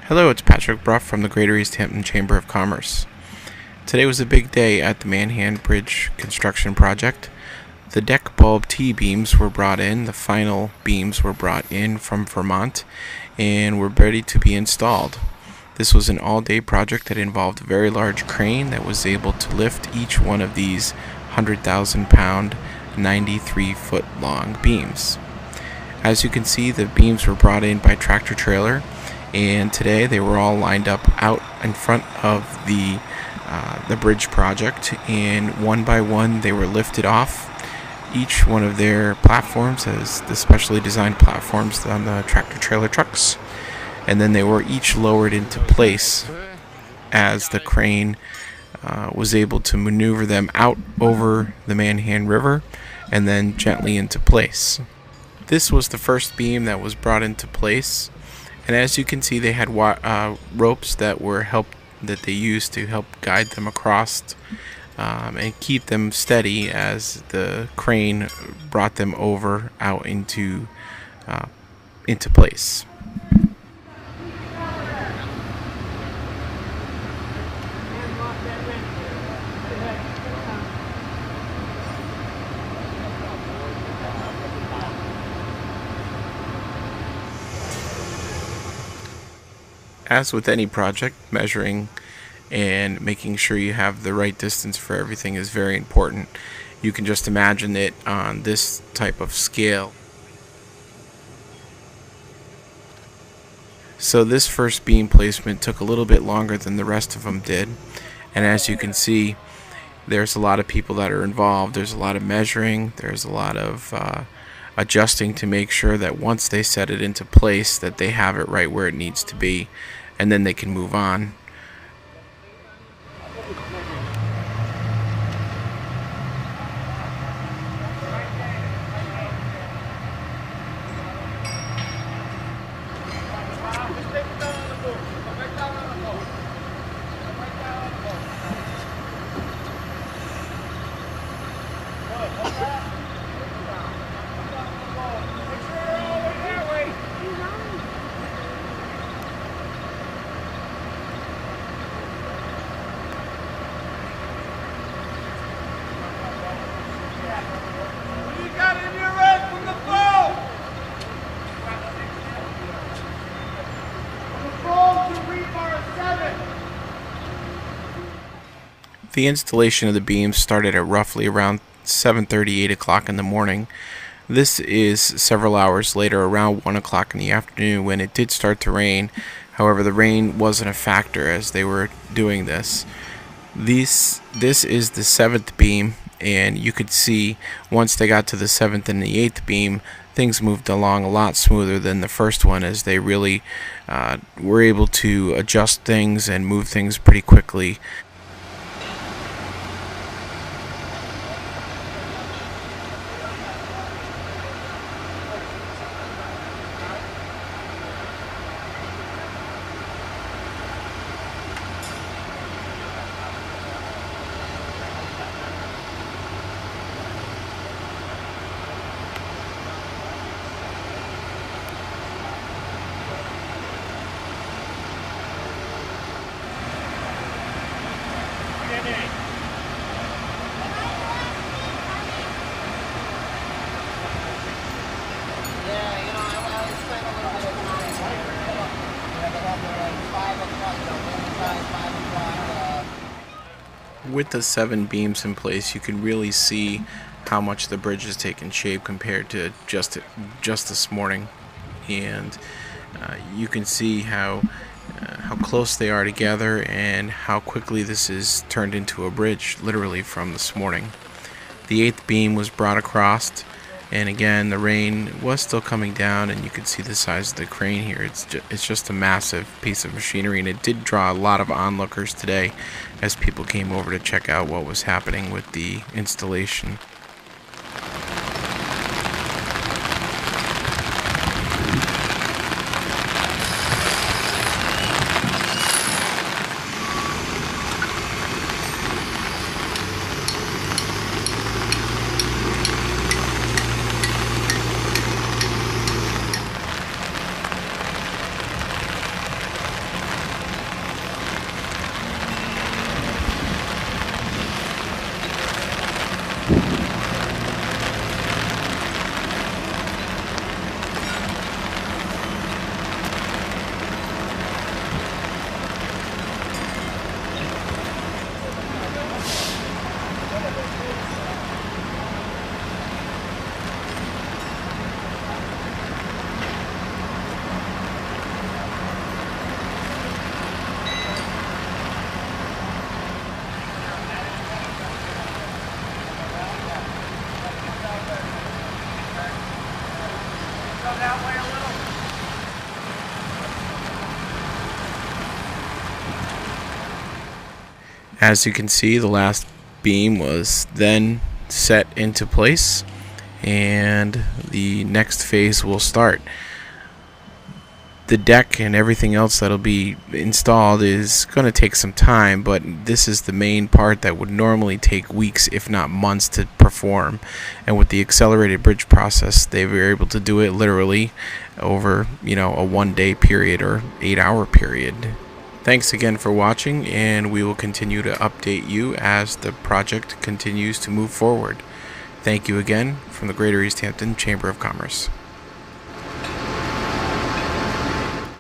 Hello, it's Patrick Bruff from the Greater East Hampton Chamber of Commerce. Today was a big day at the Manhan Bridge construction project. The deck bulb T-beams were brought in, the final beams were brought in from Vermont, and were ready to be installed. This was an all-day project that involved a very large crane that was able to lift each one of these 100,000-pound, 93-foot long beams. As you can see, the beams were brought in by tractor trailer, and today they were all lined up out in front of the bridge project, and one by one they were lifted off. Each one of their platforms has the specially designed platforms on the tractor trailer trucks, and then they were each lowered into place as the crane was able to maneuver them out over the Manhan River and then gently into place. This was the first beam that was brought into place, and as you can see, they had ropes that they used to help guide them across and keep them steady as the crane brought them over out into place. As with any project, measuring and making sure you have the right distance for everything is very important. You can just imagine it on this type of scale. So this first beam placement took a little bit longer than the rest of them did, and as you can see, there's a lot of people that are involved. There's a lot of measuring, there's a lot of adjusting to make sure that once they set it into place that they have it right where it needs to be, and then they can move on. The installation of the beams started at roughly around 7:30, 8 o'clock in the morning. This is several hours later, around 1 o'clock in the afternoon, when it did start to rain. However, the rain wasn't a factor as they were doing this. This is the 7th beam, and you could see once they got to the 7th and the 8th beam, things moved along a lot smoother than the first one, as they really were able to adjust things and move things pretty quickly. With the 7 beams in place, you can really see how much the bridge has taken shape compared to just this morning, and you can see how close they are together and how quickly this is turned into a bridge, literally from this morning. The 8th beam was brought across, and again the rain was still coming down, and you can see the size of the crane here. It's just a massive piece of machinery, and it did draw a lot of onlookers today as people came over to check out what was happening with the installation. As you can see, the last beam was then set into place, and the next phase will start. The deck and everything else that'll be installed is going to take some time, but this is the main part that would normally take weeks, if not months, to perform. And with the accelerated bridge process, they were able to do it literally over, a 1-day period or 8-hour period. Thanks again for watching, and we will continue to update you as the project continues to move forward. Thank you again from the Greater East Hampton Chamber of Commerce.